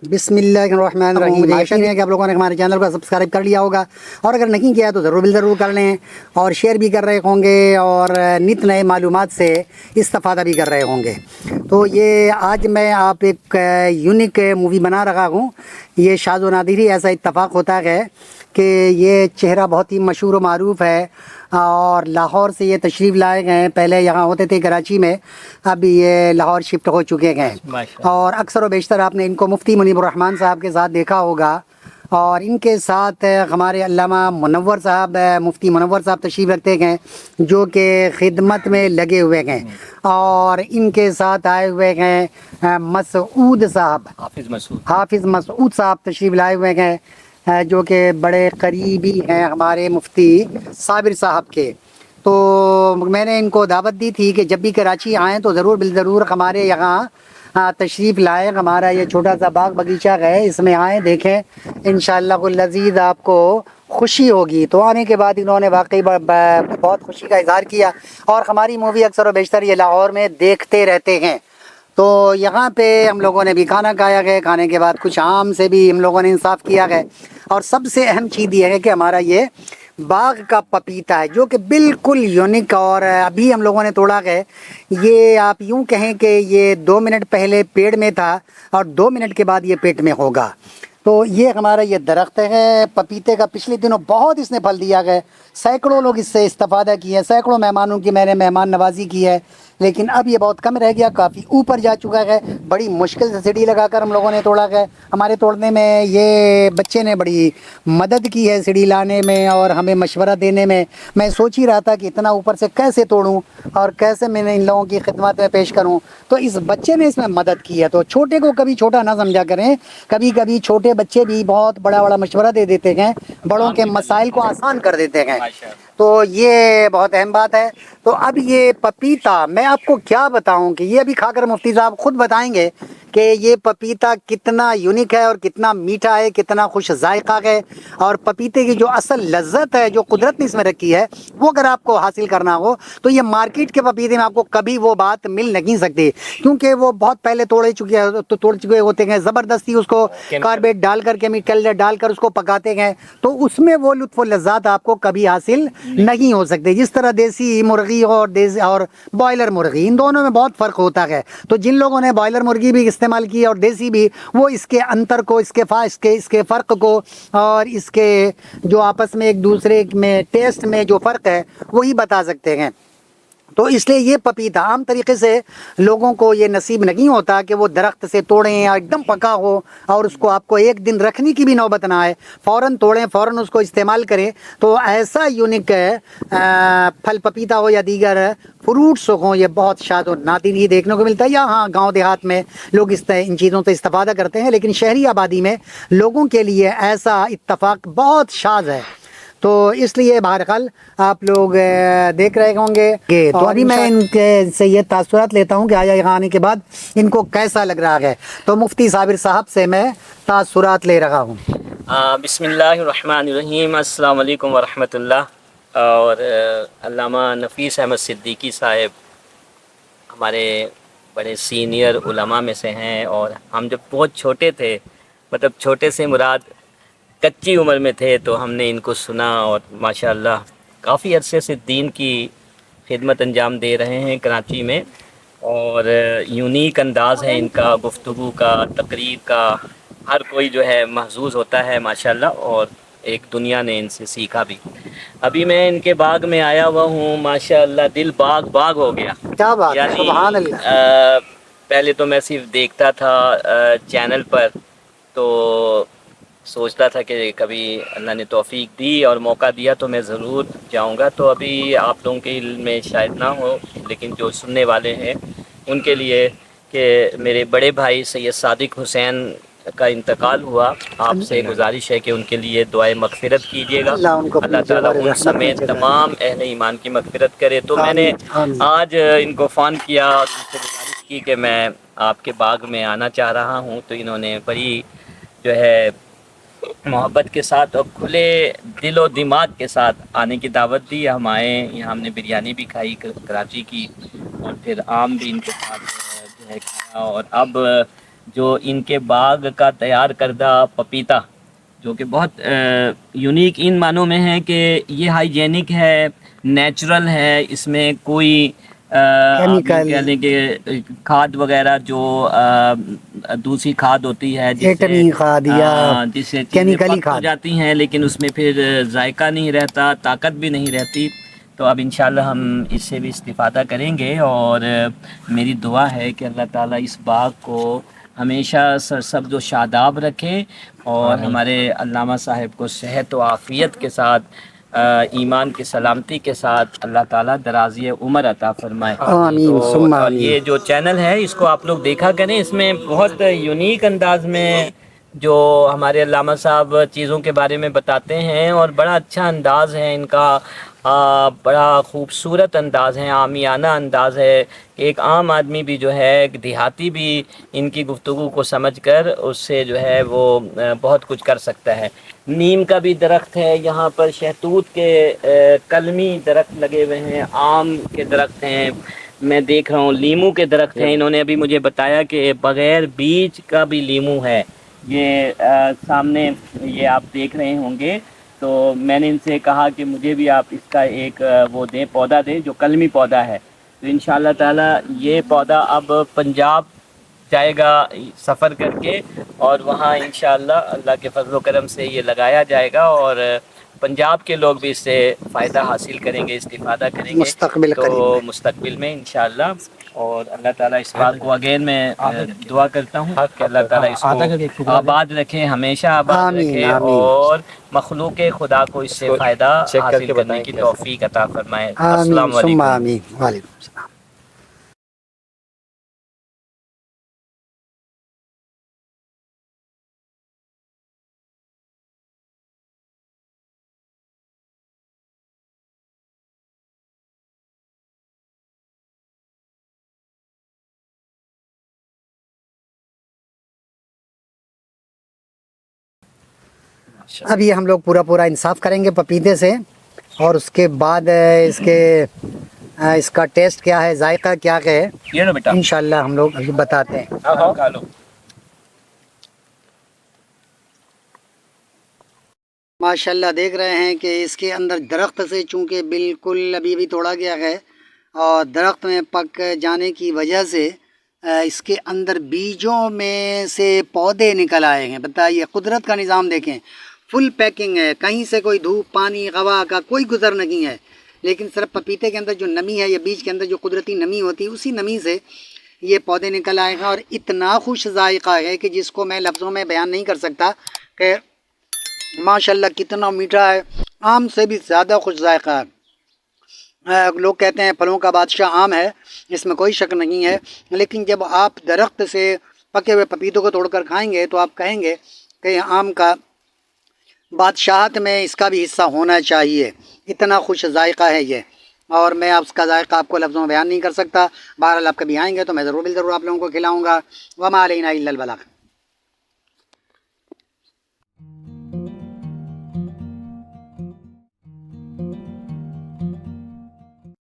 بسم اللہ الرحمن الرحیم. مجھے یقین ہے کہ آپ لوگوں نے ہمارے چینل کو سبسکرائب کر لیا ہوگا، اور اگر نہیں کیا تو ضرور کر لیں، اور شیئر بھی کر رہے ہوں گے، اور نت نئے معلومات سے استفادہ بھی کر رہے ہوں گے. تو یہ آج میں آپ ایک یونیک مووی بنا رہا ہوں. یہ شاذ و نادر ہی ایسا اتفاق ہوتا ہے کہ یہ چہرہ بہت ہی مشہور و معروف ہے، اور لاہور سے یہ تشریف لائے گئے ہیں. پہلے یہاں ہوتے تھے کراچی میں، اب یہ لاہور شفٹ ہو چکے ہیں. اور اکثر و بیشتر آپ نے ان کو مفتی منیب الرحمن صاحب کے ساتھ دیکھا ہوگا، اور ان کے ساتھ ہمارے علامہ منور صاحب، مفتی منور صاحب تشریف رکھتے ہیں جو کہ خدمت میں لگے ہوئے ہیں. اور ان کے ساتھ آئے ہوئے ہیں مسعود صاحب، حافظ مسعود صاحب تشریف لائے ہوئے ہیں، جو کہ بڑے قریبی ہیں ہمارے مفتی صابر صاحب کے. تو میں نے ان کو دعوت دی تھی کہ جب بھی کراچی آئیں تو ضرور ہمارے یہاں تشریف لائیں. ہمارا یہ چھوٹا سا باغ باغیچہ ہے، اس میں آئیں، دیکھیں، انشاءاللہ العزیز آپ کو خوشی ہوگی. تو آنے کے بعد انہوں نے واقعی بہت خوشی کا اظہار کیا، اور ہماری مووی اکثر و بیشتر یہ لاہور میں دیکھتے رہتے ہیں. تو یہاں پہ ہم لوگوں نے بھی کھانا کھایا گیا، کھانے کے بعد کچھ عام سے بھی ہم لوگوں نے انصاف کیا ہے. اور سب سے اہم چیز یہ ہے کہ ہمارا یہ باغ کا پپیتا ہے جو کہ بالکل یونیک، اور ابھی ہم لوگوں نے توڑا ہے. یہ آپ یوں کہیں کہ یہ 2 منٹ پہلے پیڑ میں تھا، اور 2 منٹ کے بعد یہ پیٹ میں ہوگا. تو یہ ہمارا یہ درخت ہے پپیتے کا. پچھلے دنوں بہت اس نے پھل دیا ہے، سینکڑوں لوگ اس سے استفادہ کیے ہیں، سینکڑوں مہمانوں کی میں نے مہمان نوازی کی ہے. لیکن اب یہ بہت کم رہ گیا، کافی اوپر جا چکا ہے. بڑی مشکل سے سیڑھی لگا کر ہم لوگوں نے توڑا ہے. ہمارے توڑنے میں یہ بچے نے بڑی مدد کی ہے سیڑھی لانے میں اور ہمیں مشورہ دینے میں. میں سوچ ہی رہا تھا کہ اتنا اوپر سے کیسے توڑوں اور کیسے میں ان لوگوں کی خدمات میں پیش کروں. تو اس بچے نے اس میں مدد کی ہے. تو چھوٹے کو کبھی چھوٹا نہ سمجھا کریں، کبھی کبھی چھوٹے بچے بھی بہت بڑا مشورہ دے دیتے ہیں، بڑوں کے مسائل کو آسان کر دیتے ہیں. تو یہ بہت اہم بات ہے. تو اب یہ پپیتا میں آپ کو کیا بتاؤں کہ یہ ابھی کھا کر مفتی صاحب خود بتائیں گے کہ یہ پپیتا کتنا یونیک ہے، اور کتنا میٹھا ہے، کتنا خوش ذائقہ ہے. اور پپیتے کی جو اصل لذت ہے جو قدرت نے اس میں رکھی ہے، وہ اگر آپ کو حاصل کرنا ہو تو یہ مارکیٹ کے پپیتے میں آپ کو کبھی وہ بات مل نہیں سکتی، کیونکہ وہ بہت پہلے توڑ چکے ہوتے ہیں. زبردستی اس کو کاربیٹ ڈال کر، کیمیکل ڈال کر اس کو پکاتے ہیں. تو اس میں وہ لطف و لذات آپ کو کبھی حاصل نہیں ہو سکتے. جس طرح دیسی مرغی اور بائلر مرغی، ان دونوں میں بہت فرق ہوتا ہے. تو جن لوگوں نے بائلر مرغی بھی استعمال کی اور دیسی بھی، وہ اس کے انتر کو، اس کے فرق کو، اور اس کے جو آپس میں ایک دوسرے میں ٹیسٹ میں جو فرق ہے وہی بتا سکتے ہیں. تو اس لیے یہ پپیتا عام طریقے سے لوگوں کو یہ نصیب نہیں ہوتا کہ وہ درخت سے توڑیں اور ایک دم پکا ہو، اور اس کو آپ کو ایک دن رکھنے کی بھی نوبت نہ آئے، فوراً توڑیں، فوراً اس کو استعمال کریں. تو ایسا یونیک پھل پپیتا ہو یا دیگر فروٹس ہوں، یہ بہت شاذ و نادر ہی دیکھنے کو ملتا ہے. یا ہاں، گاؤں دیہات میں لوگ ان چیزوں سے استفادہ کرتے ہیں، لیکن شہری آبادی میں لوگوں کے لیے ایسا اتفاق بہت شاذ ہے. تو اس لیے بہرحال آپ لوگ دیکھ رہے ہوں گے. تو ابھی میں ان سے یہ تاثرات لیتا ہوں کہ آیا یہاں آنے کے بعد ان کو کیسا لگ رہا ہے. تو مفتی صابر صاحب سے میں تاثرات لے رہا ہوں. بسم اللہ الرحمن الرحیم. السلام علیکم ورحمۃ اللہ. اور علامہ نفیس احمد صدیقی صاحب ہمارے بڑے سینئر علماء میں سے ہیں، اور ہم جب بہت چھوٹے تھے، مطلب چھوٹے سے مراد کچی عمر میں تھے، تو ہم نے ان کو سنا، اور ماشاءاللہ کافی عرصے سے دین کی خدمت انجام دے رہے ہیں کراچی میں. اور یونیک انداز ہے ان کا، گفتگو کا، تقریر کا، ہر کوئی جو ہے محظوظ ہوتا ہے ماشاءاللہ. اور ایک دنیا نے ان سے سیکھا بھی. ابھی میں ان کے باغ میں آیا ہوا ہوں، ماشاءاللہ دل باغ ہو گیا. کیا بات ہے، یعنی سبحان اللہ. پہلے تو میں صرف دیکھتا تھا چینل پر، تو سوچتا تھا کہ کبھی اللہ نے توفیق دی اور موقع دیا تو میں ضرور جاؤں گا. تو ابھی آپ لوگوں کے علم میں شاید نہ ہو، لیکن جو سننے والے ہیں ان کے لیے، کہ میرے بڑے بھائی سید صادق حسین کا انتقال ہوا. آپ سے گزارش ہے کہ ان کے لیے دعائے مغفرت کیجیے گا. اللہ ان کو اللہ تعالیٰ ان سمیت تمام اہل ایمان کی مغفرت کرے. تو میں نے آج ان کو فون کیا اور ان سے گزارش کی کہ میں آپ کے باغ میں آنا چاہ رہا ہوں. تو انہوں نے بڑی جو ہے محبت کے ساتھ اور کھلے دل و دماغ کے ساتھ آنے کی دعوت دی. ہم آئے یہاں، ہم نے بریانی بھی کھائی کراچی کی، اور پھر آم بھی ان کے ساتھ جو ہے کھایا. اور اب جو ان کے باغ کا تیار کردہ پپیتا، جو کہ بہت یونیک ان معنوں میں ہے کہ یہ ہائیجینک ہے، نیچرل ہے، اس میں کوئی آپ یوں کیمیکل، کہہ لیں کہ کھاد وغیرہ جو دوسری کھاد ہوتی ہے ایٹمی کھاد یا جس سے چیزیں کیمیکلی پک تو کھاد. جاتی ہیں لیکن اس میں پھر ذائقہ نہیں رہتا، طاقت بھی نہیں رہتی. تو اب انشاءاللہ ہم اس سے بھی استفادہ کریں گے، اور میری دعا ہے کہ اللہ تعالیٰ اس باغ کو ہمیشہ سرسبز و شاداب رکھے، اور ہمارے علامہ صاحب کو صحت و عافیت کے ساتھ، ایمان کی سلامتی کے ساتھ اللہ تعالیٰ درازی عمر عطا فرمائے. آمین تو ثم اور آمین. یہ جو چینل ہے اس کو آپ لوگ دیکھا کریں، اس میں بہت یونیک انداز میں جو ہمارے علامہ صاحب چیزوں کے بارے میں بتاتے ہیں، اور بڑا اچھا انداز ہے ان کا، بڑا خوبصورت انداز ہے، عامیانہ انداز ہے کہ ایک عام آدمی بھی جو ہے، ایک دیہاتی بھی ان کی گفتگو کو سمجھ کر اس سے جو ہے وہ بہت کچھ کر سکتا ہے. نیم کا بھی درخت ہے یہاں پر، شہتوت کے کلمی درخت لگے ہوئے ہیں، آم کے درخت ہیں، میں دیکھ رہا ہوں لیمو کے درخت ہیں. انہوں نے ابھی مجھے بتایا کہ بغیر بیج کا بھی لیمو ہے. یہ سامنے یہ آپ دیکھ رہے ہوں گے. تو میں نے ان سے کہا کہ مجھے بھی آپ اس کا ایک وہ دیں، پودا دیں جو کلمی پودا ہے. تو ان شاء اللہ تعالیٰ یہ پودا اب پنجاب جائے گا سفر کر کے، اور وہاں انشاءاللہ اللہ کے فضل و کرم سے یہ لگایا جائے گا، اور پنجاب کے لوگ بھی اس سے فائدہ حاصل کریں گے، استفادہ کریں گے مستقبل تو قریب میں. مستقبل میں انشاءاللہ. اور اللہ تعالیٰ اس بات کو اگین میں دعا کرتا ہوں کہ اللہ تعالیٰ اس کو آباد رکھے، ہمیشہ آباد آمین رکھے، آمین اور مخلوق خدا کو اس سے فائدہ حاصل کرنے کی توفیق عطا فرمائے. آمین السلام ثم علیکم. آمین. وعلیکم السلام. اب یہ ہم لوگ پورا انصاف کریں گے پپیتے سے، اور اس کے بعد اس کا ٹیسٹ کیا ہے، ذائقہ کیا ہے، یہ لو بیٹا، انشاءاللہ ہم لوگ ابھی بتاتے ہیں. کھا لو. ماشاءاللہ دیکھ رہے ہیں کہ اس کے اندر درخت سے چونکہ بالکل ابھی توڑا گیا ہے، اور درخت میں پک جانے کی وجہ سے اس کے اندر بیجوں میں سے پودے نکل آئے ہیں. بتائیے قدرت کا نظام دیکھیں، فل پیکنگ ہے، کہیں سے کوئی دھوپ پانی ہوا کا کوئی گزر نہیں ہے، لیکن صرف پپیتے کے اندر جو نمی ہے یا بیج کے اندر جو قدرتی نمی ہوتی ہے اسی نمی سے یہ پودے نکل آئے ہیں. اور اتنا خوش ذائقہ ہے کہ جس کو میں لفظوں میں بیان نہیں کر سکتا کہ ماشاءاللہ کتنا میٹھا ہے، آم سے بھی زیادہ خوش ذائقہ ہے. لوگ کہتے ہیں پھلوں کا بادشاہ آم ہے، اس میں کوئی شک نہیں ہے، لیکن جب آپ درخت سے پکے ہوئے پپیتوں کو توڑ کر کھائیں گے تو آپ کہیں گے کہ آم کا بادشاہت میں اس کا بھی حصہ ہونا چاہیے، اتنا خوش ذائقہ ہے یہ. اور میں اس کا ذائقہ آپ کو لفظوں میں بیان نہیں کر سکتا. بہرحال آپ کبھی آئیں گے تو میں ضرور آپ لوگوں کو کھلاؤں گا. وما علینا الا البلاغ.